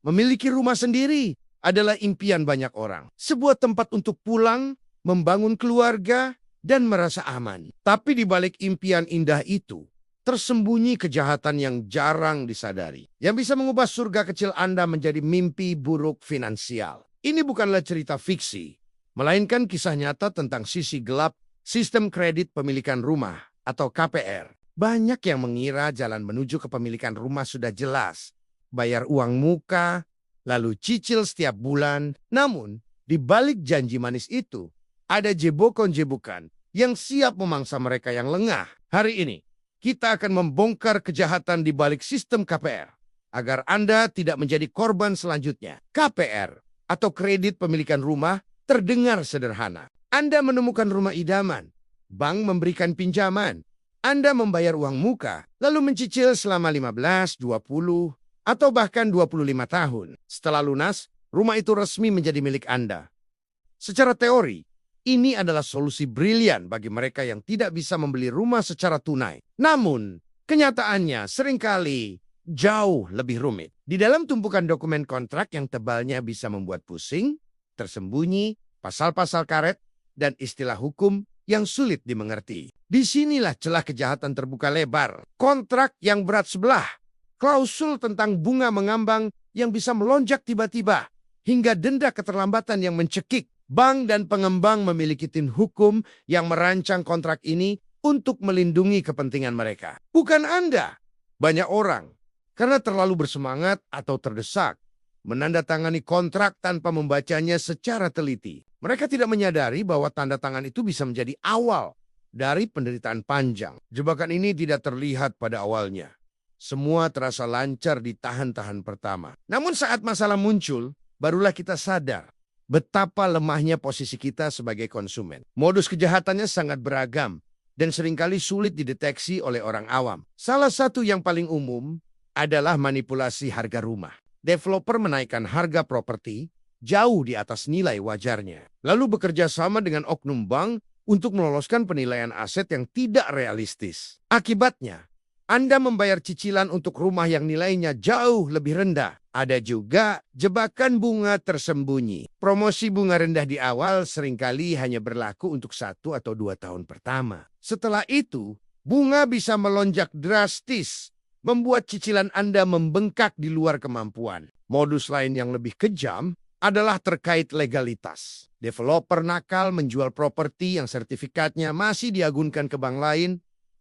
Memiliki rumah sendiri adalah impian banyak orang. Sebuah tempat untuk pulang, membangun keluarga, dan merasa aman. Tapi di balik impian indah itu, tersembunyi kejahatan yang jarang disadari. Yang bisa mengubah surga kecil Anda menjadi mimpi buruk finansial. Ini bukanlah cerita fiksi, melainkan kisah nyata tentang sisi gelap sistem kredit pemilikan rumah atau KPR. Banyak yang mengira jalan menuju kepemilikan rumah sudah jelas. Bayar uang muka, lalu cicil setiap bulan. Namun, di balik janji manis itu, ada jebakan-jebakan yang siap memangsa mereka yang lengah. Hari ini, kita akan membongkar kejahatan di balik sistem KPR, agar Anda tidak menjadi korban selanjutnya. KPR, atau kredit pemilikan rumah, terdengar sederhana. Anda menemukan rumah idaman, bank memberikan pinjaman, Anda membayar uang muka, lalu mencicil selama 15, 20, atau bahkan 25 tahun. Setelah lunas, rumah itu resmi menjadi milik Anda. Secara teori, ini adalah solusi brilian bagi mereka yang tidak bisa membeli rumah secara tunai. Namun, kenyataannya seringkali jauh lebih rumit. Di dalam tumpukan dokumen kontrak yang tebalnya bisa membuat pusing, tersembunyi pasal-pasal karet dan istilah hukum yang sulit dimengerti. Disinilah celah kejahatan terbuka lebar. Kontrak yang berat sebelah, klausul tentang bunga mengambang yang bisa melonjak tiba-tiba, hingga denda keterlambatan yang mencekik. Bank dan pengembang memiliki tim hukum yang merancang kontrak ini untuk melindungi kepentingan mereka. Bukan Anda. Banyak orang, karena terlalu bersemangat atau terdesak, menandatangani kontrak tanpa membacanya secara teliti. Mereka tidak menyadari bahwa tanda tangan itu bisa menjadi awal dari penderitaan panjang. Jebakan ini tidak terlihat pada awalnya. Semua terasa lancar di tahan-tahan pertama. Namun saat masalah muncul, barulah kita sadar betapa lemahnya posisi kita sebagai konsumen. Modus kejahatannya sangat beragam dan seringkali sulit dideteksi oleh orang awam. Salah satu yang paling umum adalah manipulasi harga rumah. Developer menaikkan harga properti jauh di atas nilai wajarnya, lalu bekerja sama dengan oknum bank untuk meloloskan penilaian aset yang tidak realistis. Akibatnya, Anda membayar cicilan untuk rumah yang nilainya jauh lebih rendah. Ada juga jebakan bunga tersembunyi. Promosi bunga rendah di awal seringkali hanya berlaku untuk 1 atau 2 tahun pertama. Setelah itu, bunga bisa melonjak drastis, membuat cicilan Anda membengkak di luar kemampuan. Modus lain yang lebih kejam adalah terkait legalitas. Developer nakal menjual properti yang sertifikatnya masih diagunkan ke bank lain,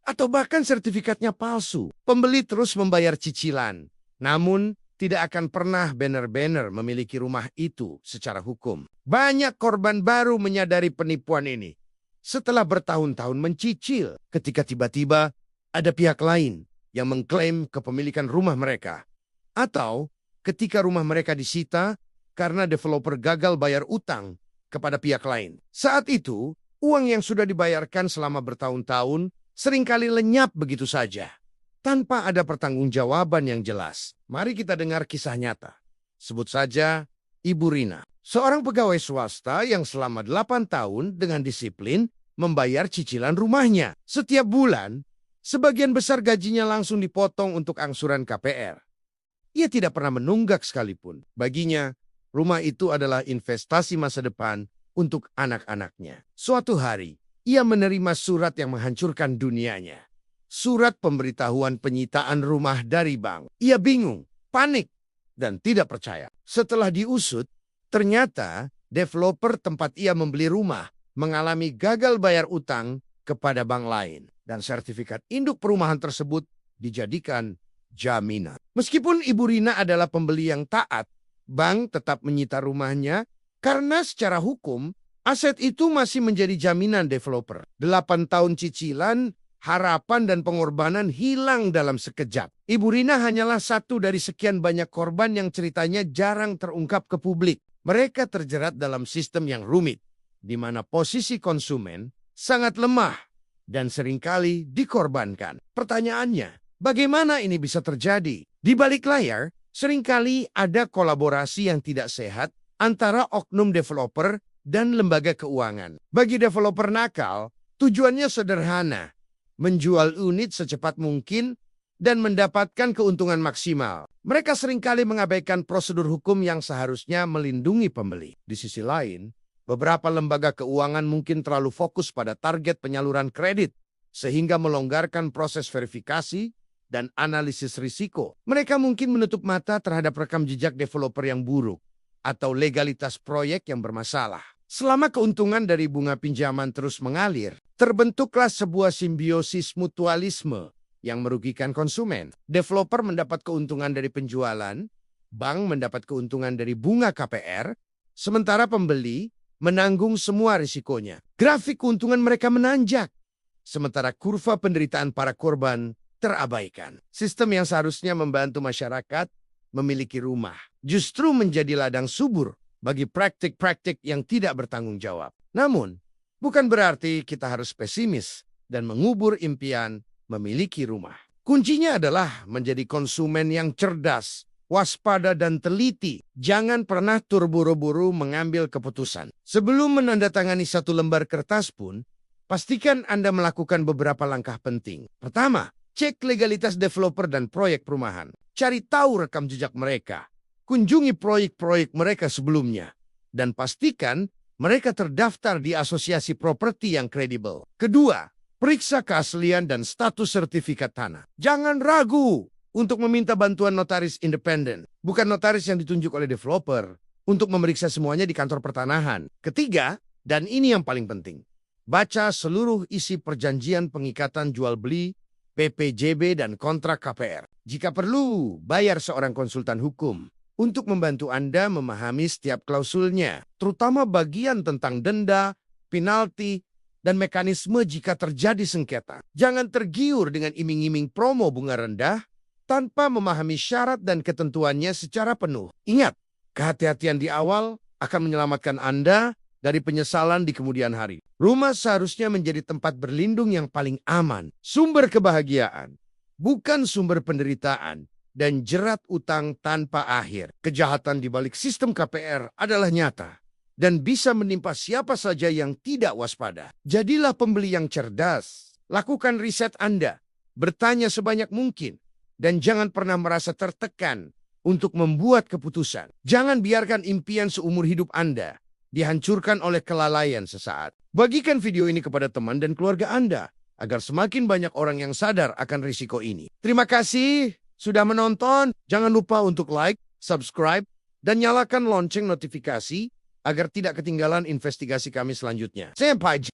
atau bahkan sertifikatnya palsu. Pembeli terus membayar cicilan, namun tidak akan pernah benar-benar memiliki rumah itu secara hukum. Banyak korban baru menyadari penipuan ini setelah bertahun-tahun mencicil, ketika tiba-tiba ada pihak lain yang mengklaim kepemilikan rumah mereka, atau ketika rumah mereka disita karena developer gagal bayar utang kepada pihak lain. Saat itu, uang yang sudah dibayarkan selama bertahun-tahun seringkali lenyap begitu saja, tanpa ada pertanggungjawaban yang jelas. Mari kita dengar kisah nyata. Sebut saja Ibu Rina, seorang pegawai swasta yang selama 8 tahun dengan disiplin membayar cicilan rumahnya. Setiap bulan, sebagian besar gajinya langsung dipotong untuk angsuran KPR. Ia tidak pernah menunggak sekalipun. Baginya, rumah itu adalah investasi masa depan untuk anak-anaknya. Suatu hari, ia menerima surat yang menghancurkan dunianya. Surat pemberitahuan penyitaan rumah dari bank. Ia bingung, panik, dan tidak percaya. Setelah diusut, ternyata developer tempat ia membeli rumah mengalami gagal bayar utang kepada bank lain. Dan sertifikat induk perumahan tersebut dijadikan jaminan. Meskipun Ibu Rina adalah pembeli yang taat, bank tetap menyita rumahnya karena secara hukum aset itu masih menjadi jaminan developer. 8 tahun cicilan, harapan dan pengorbanan hilang dalam sekejap. Ibu Rina hanyalah satu dari sekian banyak korban yang ceritanya jarang terungkap ke publik. Mereka terjerat dalam sistem yang rumit, di mana posisi konsumen sangat lemah dan seringkali dikorbankan. Pertanyaannya, bagaimana ini bisa terjadi? Di balik layar, seringkali ada kolaborasi yang tidak sehat antara oknum developer dan lembaga keuangan. Bagi developer nakal, tujuannya sederhana: menjual unit secepat mungkin dan mendapatkan keuntungan maksimal. Mereka seringkali mengabaikan prosedur hukum yang seharusnya melindungi pembeli. Di sisi lain, beberapa lembaga keuangan mungkin terlalu fokus pada target penyaluran kredit, sehingga melonggarkan proses verifikasi dan analisis risiko. Mereka mungkin menutup mata terhadap rekam jejak developer yang buruk atau legalitas proyek yang bermasalah. Selama keuntungan dari bunga pinjaman terus mengalir, terbentuklah sebuah simbiosis mutualisme yang merugikan konsumen. Developer mendapat keuntungan dari penjualan, bank mendapat keuntungan dari bunga KPR, sementara pembeli menanggung semua risikonya. Grafik keuntungan mereka menanjak, sementara kurva penderitaan para korban terabaikan. Sistem yang seharusnya membantu masyarakat memiliki rumah justru menjadi ladang subur bagi praktik-praktik yang tidak bertanggung jawab. Namun, bukan berarti kita harus pesimis dan mengubur impian memiliki rumah. Kuncinya adalah menjadi konsumen yang cerdas, waspada, dan teliti. Jangan pernah terburu-buru mengambil keputusan. Sebelum menandatangani satu lembar kertas pun, pastikan Anda melakukan beberapa langkah penting. Pertama, cek legalitas developer dan proyek perumahan. Cari tahu rekam jejak mereka. Kunjungi proyek-proyek mereka sebelumnya. Dan pastikan mereka terdaftar di asosiasi properti yang kredibel. Kedua, periksa keaslian dan status sertifikat tanah. Jangan ragu untuk meminta bantuan notaris independen, bukan notaris yang ditunjuk oleh developer, untuk memeriksa semuanya di kantor pertanahan. Ketiga, dan ini yang paling penting, baca seluruh isi perjanjian pengikatan jual-beli, PPJB, dan kontrak KPR. Jika perlu, bayar seorang konsultan hukum untuk membantu Anda memahami setiap klausulnya, terutama bagian tentang denda, penalti, dan mekanisme jika terjadi sengketa. Jangan tergiur dengan iming-iming promo bunga rendah tanpa memahami syarat dan ketentuannya secara penuh. Ingat, kehati-hatian di awal akan menyelamatkan Anda dari penyesalan di kemudian hari. Rumah seharusnya menjadi tempat berlindung yang paling aman, sumber kebahagiaan, bukan sumber penderitaan dan jerat utang tanpa akhir. Kejahatan di balik sistem KPR adalah nyata dan bisa menimpa siapa saja yang tidak waspada. Jadilah pembeli yang cerdas. Lakukan riset Anda, bertanya sebanyak mungkin, dan jangan pernah merasa tertekan untuk membuat keputusan. Jangan biarkan impian seumur hidup Anda dihancurkan oleh kelalaian sesaat. Bagikan video ini kepada teman dan keluarga Anda, agar semakin banyak orang yang sadar akan risiko ini. Terima kasih sudah menonton. Jangan lupa untuk like, subscribe, dan nyalakan lonceng notifikasi agar tidak ketinggalan investigasi kami selanjutnya. Sampai jumpa.